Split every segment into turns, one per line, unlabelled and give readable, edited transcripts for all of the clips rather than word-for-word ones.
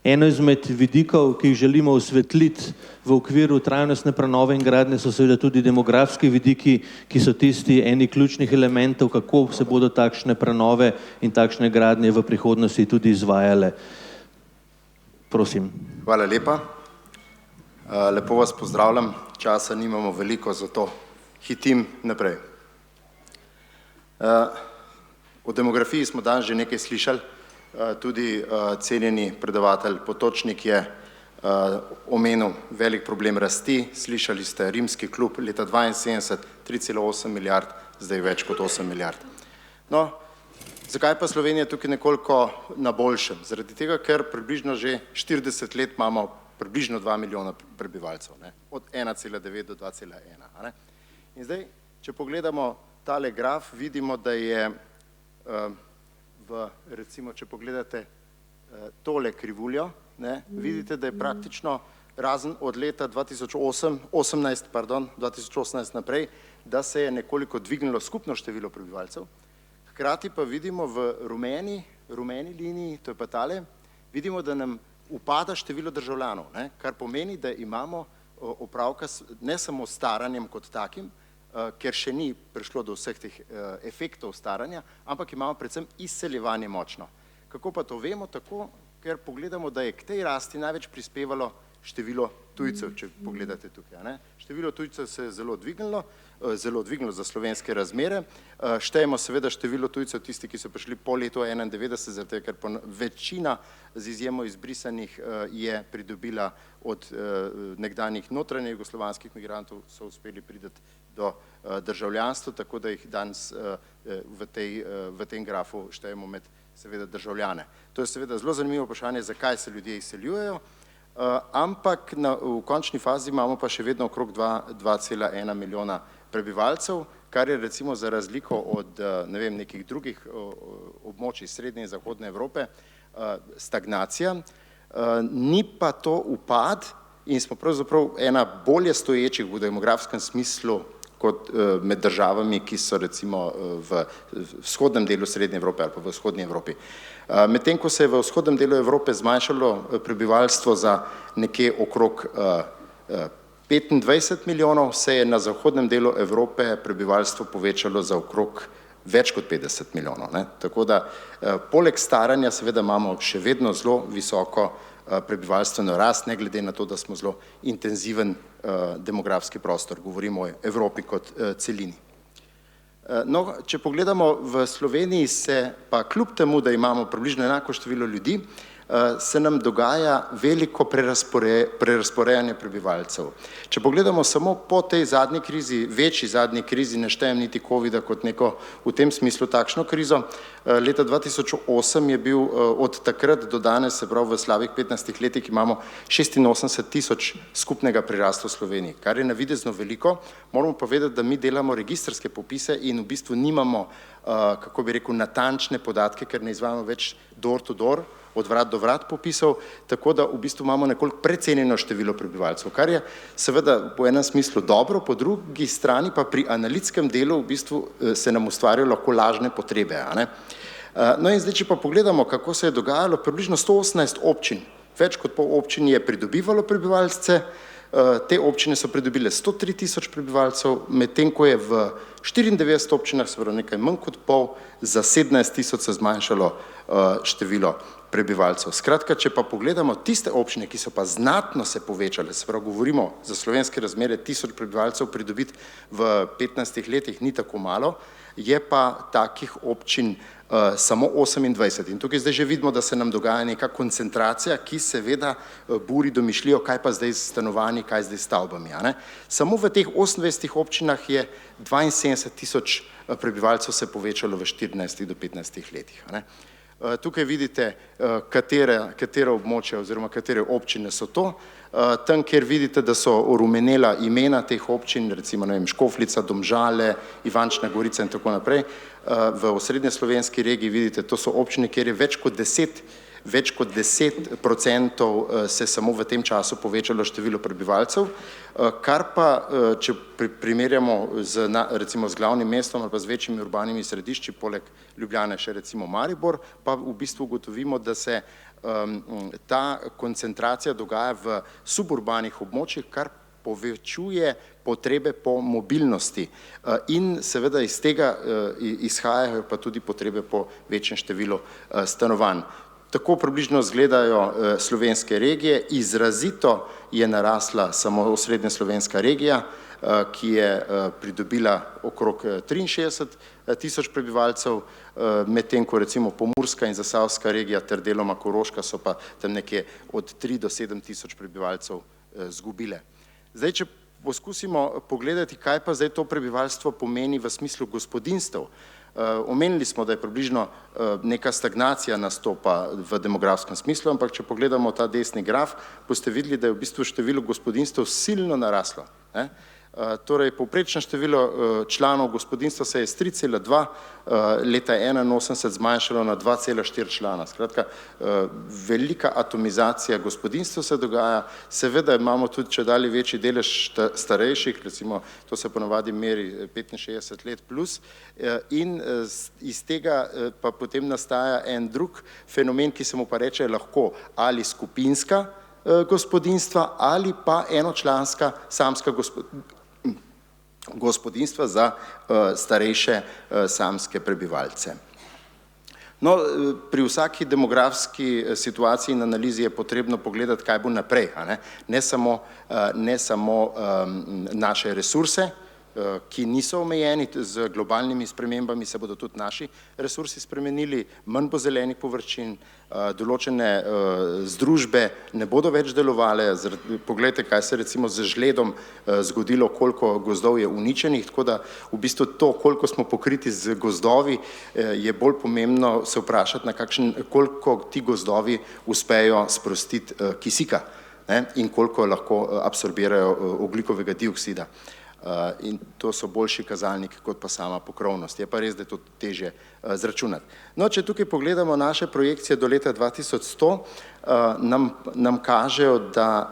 Eno izmed vidikov, ki jih želimo osvetliti v okviru trajnostne prenove in gradnje, so seveda tudi demografski vidiki, ki so tisti eni ključnih elementov, kako se bodo takšne prenove in takšne gradnje v prihodnosti tudi izvajale. Prosim.
Hvala lepa. Lepo vas pozdravljam. Časa nimamo veliko, zato hitim naprej. O demografiji smo danes že nekaj slišali. Tudi cenjeni predavatelj Potočnik je omenil velik problem rasti. Slišali ste Rimski klub leta 1972, 3,8 milijard, zdaj več kot 8 milijard. No, zakaj pa Slovenija tukaj nekoliko na boljšem? Zaradi tega, ker približno že 40 let imamo približno 2 milijona prebivalcev, od 1,9 do 2,1. In zdaj, če pogledamo tale graf, vidimo, da je recimo, če pogledate tole krivuljo, vidite, da je praktično razen od leta 2018 naprej, da se je nekoliko dvignilo skupno število prebivalcev. Hkrati pa vidimo v rumeni liniji, to je pa tale, vidimo, da nam upada število državljanov, kar pomeni, da imamo opravka ne samo s staranjem kot takim, ker še ni prišlo do vseh teh efektov staranja, ampak imamo predvsem izseljevanje močno. Kako pa to vemo? Tako, ker pogledamo, da je k tej rasti največ prispevalo število tujcev, če pogledate tukaj. Število tujcev se je zelo dvignilo za slovenske razmere. Štejemo seveda število tujcev tisti, ki so prišli po letu 1991, zato ker večina z izjemo izbrisanih je pridobila od nekdanjih notranjih jugoslovanskih migrantov, so uspeli prideti do državljanstva, tako da jih danes v tem grafu štejemo med seveda državljane. To je seveda zelo zanimivo vprašanje, zakaj se ljudje izseljujejo, ampak v končni fazi imamo pa še vedno okrog 2,1 milijona prebivalcev, kar je recimo za razliko od nekih drugih območij srednje in zahodne Evrope stagnacija, ni pa to upad in smo pravzaprav ena bolje stoječih v demografskem smislu kot med državami, ki so recimo v vzhodnem delu Srednje Evrope ali pa v vzhodnji Evropi. Medtem ko se je v vzhodnem delu Evrope zmanjšalo prebivalstvo za nekje okrog 25 milijonov, se je na zahodnem delu Evrope prebivalstvo povečalo za okrog več kot 50 milijonov. Tako da poleg staranja seveda imamo še vedno zelo visoko prebivalstveno rast, ne glede na to, da smo zelo intenziven demografski prostor, govorimo o Evropi kot celini. No, če pogledamo v Sloveniji se pa kljub temu, da imamo približno enako število ljudi, se nam dogaja veliko prerazporejanje prebivalcev. Če pogledamo samo po tej zadnji krizi, večji zadnji krizi, ne štejem niti COVID-a kot neko v tem smislu takšno krizo, leta 2008 je bil od takrat do danes, se pravi v slabih 15 letih, imamo 86 000 skupnega prirasta v Sloveniji, kar je navidezno veliko. Moramo povedati, da mi delamo registrske popise in v bistvu nimamo, kako bi rekel, natančne podatke, ker ne izvajamo več door to door, od vrat do vrat popisov, tako da v bistvu imamo nekoliko precenjeno število prebivalcev, kar je seveda po enem smislu dobro, po drugi strani pa pri analitskem delu v bistvu se nam ustvarjajo lahko lažne potrebe. No in zdaj, če pa pogledamo, kako se je dogajalo, približno 118 občin, več kot pol občin je pridobivalo prebivalce, te občine so pridobile 103 000 prebivalcev, medtem ko je v 94 občinah, se pravi nekaj manj kot pol, za 17 000 se zmanjšalo število prebivalcev. Skratka, če pa pogledamo tiste občine, ki so pa znatno se povečale, se pravi govorimo za slovenske razmere 1000 prebivalcev pridobiti v 15 letih ni tako malo, je pa takih občin samo 28. In tukaj zdaj že vidimo, da se nam dogaja neka koncentracija, ki seveda buri domišljijo, kaj pa zdaj z stanovanji, kaj zdaj s stavbami. Samo v teh 28 občinah je 72 000 prebivalcev se povečalo v 14 do 15 letih. Tukaj vidite, katera območja oziroma katere občine so to. Tam, kjer vidite, da so orumenela imena teh občin, recimo Škofljica, Domžale, Ivančna Gorica in tako naprej, v osrednje slovenski regiji vidite, to so občine, kjer je več kot 10 več kot 10% se samo v tem času povečalo število prebivalcev, kar pa, če primerjamo recimo z glavnim mestom ali pa z večjimi urbanimi središči, poleg Ljubljane še recimo Maribor, pa v bistvu ugotovimo, da se ta koncentracija dogaja v suburbanih območjih, kar povečuje potrebe po mobilnosti in seveda iz tega izhajajo pa tudi potrebe po večjem številu stanovanj. Tako približno izgledajo slovenske regije, izrazito je narasla samo osrednja slovenska regija, ki je pridobila okrog 63 tisoč prebivalcev, medtem ko recimo Pomurska in Zasavska regija ter deloma Koroška so pa tam nekje od 3 do 7 tisoč prebivalcev zgubile. Zdaj, če poskusimo pogledati, kaj pa zdaj to prebivalstvo pomeni v smislu gospodinjstev. Omenili smo, da je približno neka stagnacija nastopa v demografskem smislu, ampak če pogledamo ta desni graf, boste videli, da je v bistvu število gospodinjstev silno naraslo. Torej, povprečno število članov gospodinjstva se je s 3,2 leta 81 zmanjšalo na 2,4 člana. Skratka, velika atomizacija gospodinjstva se dogaja, seveda imamo tudi čedalje večji delež starejših, recimo to se ponavadi meri 65 let plus, in iz tega pa potem nastaja en drug fenomen, ki se mu pa reče lahko ali skupinska gospodinjstva ali pa enočlanska samska gospodinjstva za starejše samske prebivalce. No, pri vsaki demografski situaciji in analizi je potrebno pogledati, kaj bo naprej, ne samo naše resurse, ki niso omejeni, z globalnimi spremembami se bodo tudi naši resursi spremenili, manj bo zelenih površin, določene združbe ne bodo več delovale, poglejte, kaj se recimo z žledom zgodilo, koliko gozdov je uničenih, tako da v bistvu to, koliko smo pokriti z gozdovi, je bolj pomembno se vprašati, koliko ti gozdovi uspejo sprostiti kisika in koliko lahko absorbirajo ogljikovega dioksida. In to so boljši kazalniki kot pa sama pokrovnost. Je pa res, da je to težje zračunati. No, če tukaj pogledamo naše projekcije do leta 2100, nam kažejo, da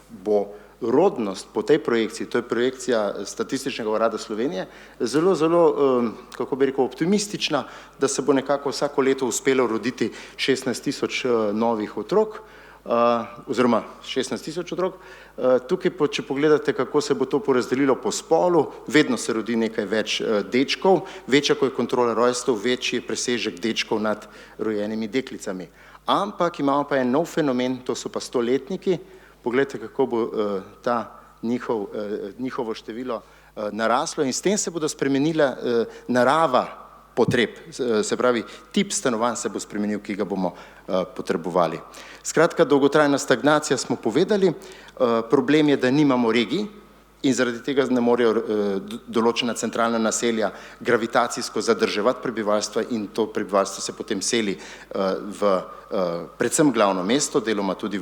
bo rodnost po tej projekciji, to je projekcija Statističnega urada Slovenije, zelo, kako bi rekel, optimistična, da se bo nekako vsako leto uspelo roditi 16 tisoč novih otrok, oziroma 16 tisoč otrok. Tukaj, če pogledate, kako se bo to porazdelilo po spolu, vedno se rodi nekaj več dečkov, večja ko je kontrola rojstev, večji je presežek dečkov nad rojenimi deklicami. Ampak imamo pa en nov fenomen, to so pa stoletniki, pogledajte, kako bo ta njihovo število naraslo in s tem se bodo spremenila narava potreb, se pravi, tip stanovanj se bo spremenil, ki ga bomo potrebovali. Skratka, dolgotrajna stagnacija smo povedali, problem je, da nimamo regij in zaradi tega ne morejo določena centralna naselja gravitacijsko zadrževati prebivalstva in to prebivalstvo se potem seli v predvsem glavno mesto, deloma tudi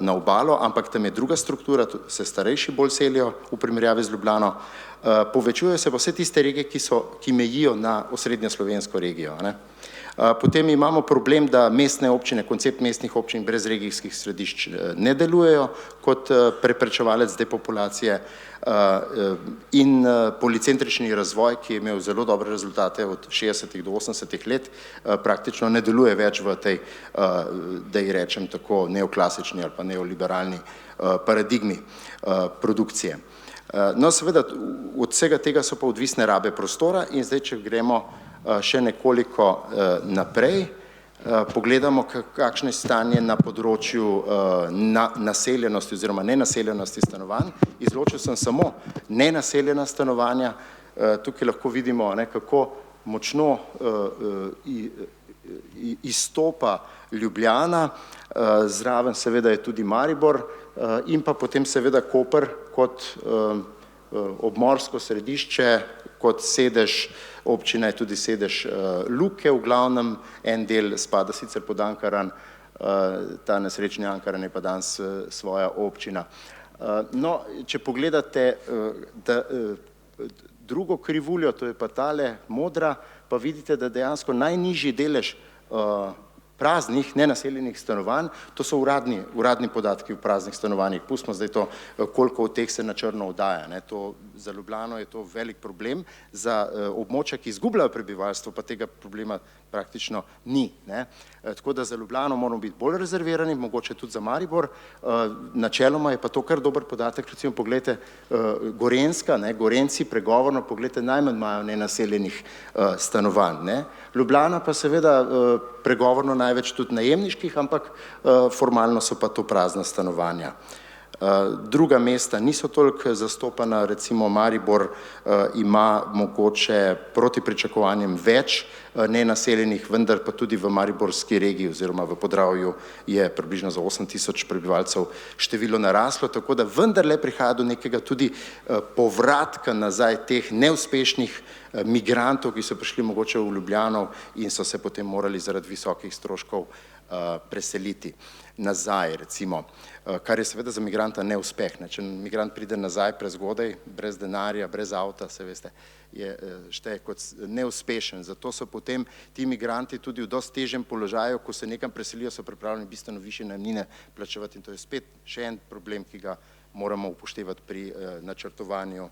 na obalo, ampak tam je druga struktura, se starejši bolj selijo v primerjavi z Ljubljano. Povečujejo se pa vse tiste regije, ki mejijo na osrednjo slovensko regijo. Potem imamo problem, da mestne občine, koncept mestnih občin brez regijskih središč ne delujejo kot preprečevalec depopulacije in policentrični razvoj, ki je imel zelo dobre rezultate od 60. do 80. let, praktično ne deluje več v tej, da ji rečem tako, neoklasični ali pa neoliberalni paradigmi produkcije. No, seveda, od vsega tega so pa odvisne rabe prostora in zdaj, če gremo še nekoliko naprej, pogledamo, kakšno je stanje na področju naseljenosti oziroma nenaseljenosti stanovanj. Izločil sem samo nenaseljena stanovanja, tukaj lahko vidimo, kako močno izstopa Ljubljana, zraven seveda je tudi Maribor in pa potem seveda Koper kot obmorsko središče, kot sedež, občina je tudi sedež Luke, v glavnem en del spada sicer pod Ankaran, ta nesrečni Ankaran je pa danes svoja občina. No, če pogledate drugo krivuljo, to je pa tale modra, pa vidite, da dejansko najnižji delež praznih, nenaseljenih stanovanj, to so uradni podatki v praznih stanovanjih, pustimo zdaj to, koliko od teh se na črno oddaja, ne, to za Ljubljano je to velik problem, za območja, ki izgubljajo prebivalstvo, pa tega problema praktično ni, ne. Tako da za Ljubljano moramo biti bolj rezervirani, mogoče tudi za Maribor, načeloma je pa to kar dober podatek, recimo pogledajte Gorenjska, ne, Gorenjci pregovorno, pogledajte, najmanj imajo nenaseljenih stanovanj, ne. Ljubljana pa seveda pregovorno največ tudi najemniških, ampak formalno so pa to prazna stanovanja. Druga mesta niso toliko zastopana, recimo Maribor ima mogoče proti pričakovanjem več nenaseljenih, vendar pa tudi v mariborski regiji oziroma v Podravju je približno za 8000 prebivalcev število naraslo, tako da vendarle prihaja do nekega tudi povratka nazaj teh neuspešnih migrantov, ki so prišli mogoče v Ljubljano in so se potem morali zaradi visokih stroškov preseliti nazaj, recimo, kar je seveda za migranta neuspeh. Če migrant pride nazaj prezgodaj, brez denarja, brez avta, se veste, šteje kot neuspešen. Zato so potem ti migranti tudi v dosti težjem položaju, ko se nekam preselijo, so pripravljeni bistveno višje najemnine plačevati in to je spet še en problem, ki ga moramo upoštevati pri načrtovanju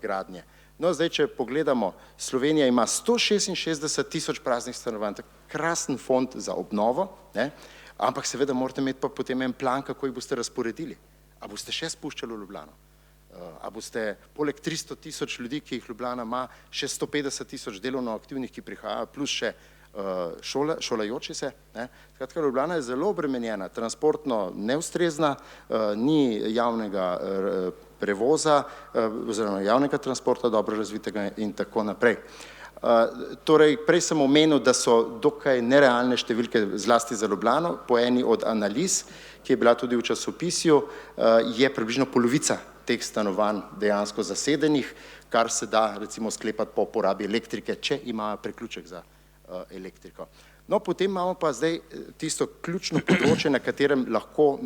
gradnje. No, zdaj, če pogledamo, Slovenija ima 166 000 praznih stanovanj, krasen fond za obnovo, ne, ampak seveda morate imeti pa potem en plan, kako jih boste razporedili. A boste še spuščali v Ljubljano? A boste poleg 300 000 ljudi, ki jih Ljubljana ima, še 150 000 delovno aktivnih, ki prihajajo, plus še šolajoči se, ne. Skratka, Ljubljana je zelo obremenjena, transportno neustrezna, ni javnega prevoza oziroma javnega transporta dobro razvitega in tako naprej. Torej, prej sem omenil, da so dokaj nerealne številke zlasti za Ljubljano, po eni od analiz, ki je bila tudi v časopisju, je približno polovica teh stanovanj dejansko zasedenih, kar se da recimo sklepati po porabi elektrike, če imajo priključek za elektriko. No, potem imamo pa zdaj tisto ključno področje, na katerem lahko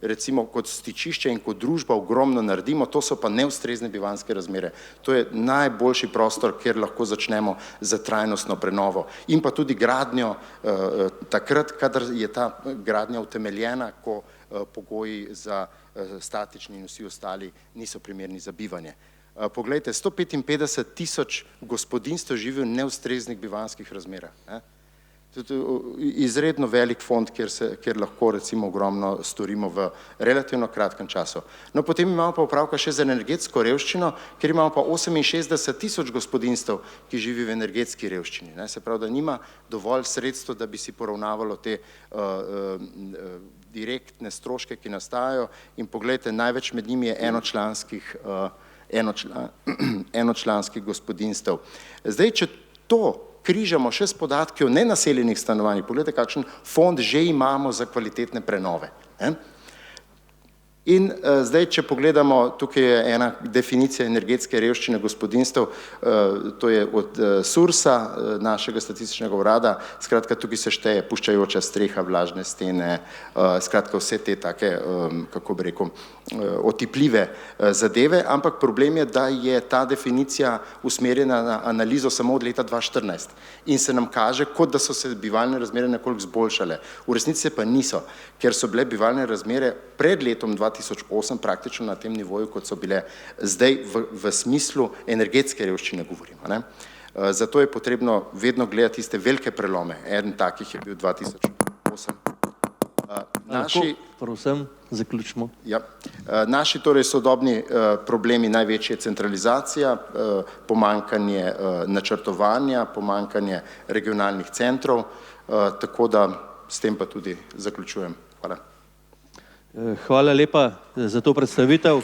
recimo kot stičišče in kot družba ogromno naredimo, to so pa neustrezne bivanjske razmere. To je najboljši prostor, kjer lahko začnemo za trajnostno prenovo in pa tudi gradnjo takrat, kadar je ta gradnja utemeljena, ko pogoji za statični in vsi ostali niso primerni za bivanje. Poglejte, 155 000 gospodinjstev živi v neustreznih bivanjskih razmerah. Izredno velik fond, kjer lahko recimo ogromno storimo v relativno kratkem času. No, potem imamo pa opravka še z energetsko revščino, kjer imamo pa 68 000 gospodinjstev, ki živi v energetski revščini. Se pravi, da nima dovolj sredstev, da bi si poravnavalo te direktne stroške, ki nastajajo in poglejte, največ med njimi je enočlanskih gospodinjstev. Zdaj, če to križamo še s podatki o nenaseljenih stanovanjih, pogledajte, kakšen fond že imamo za kvalitetne prenove. In zdaj, če pogledamo, tukaj je ena definicija energetske revščine gospodinjstev, to je od SURS-a, našega statističnega urada, skratka, tukaj se šteje puščajoča streha, vlažne stene, skratka, vse te take, kako bi rekel, otipljive zadeve, ampak problem je, da je ta definicija usmerjena na analizo samo od leta 2014 in se nam kaže, kot da so se bivalne razmere nekoliko zboljšale. V resnici pa niso, ker so bile bivalne razmere pred letom 2008 praktično na tem nivoju, kot so bile zdaj v smislu energetske revščine govorimo, ne. Zato je potrebno vedno gledati tiste velike prelome. Eden takih je bil 2008.
Prosim, zaključimo.
Ja. Naši torej sodobni problemi največji je centralizacija, pomanjkanje načrtovanja, pomanjkanje regionalnih centrov, tako da s tem pa tudi zaključujem. Hvala.
Hvala lepa za to predstavitev.